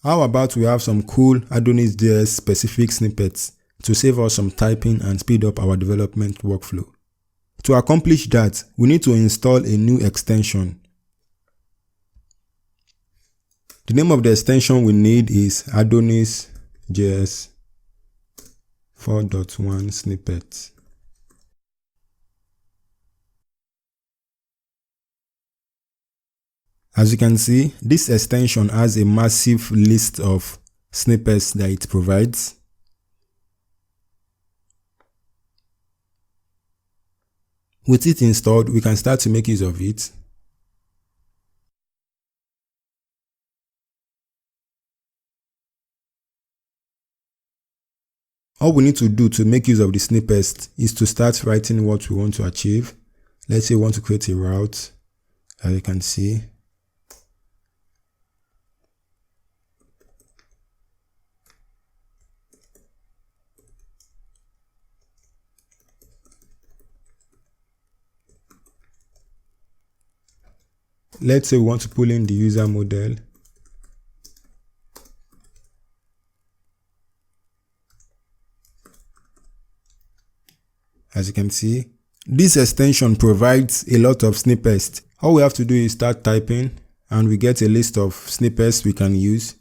How about we have some cool AdonisJs specific snippets to save us some typing and speed up our development workflow? To accomplish that, we need to install a new extension. The name of the extension we need is AdonisJs 4.1 snippets. As you can see, this extension has a massive list of snippets that it provides. With it installed, we can start to make use of it. All we need to do to make use of the snippets is to start writing what we want to achieve. Let's say we want to create a route, as you can see. Let's say we want to pull in the user model. As you can see, this extension provides a lot of snippets. All we have to do is start typing and we get a list of snippets we can use.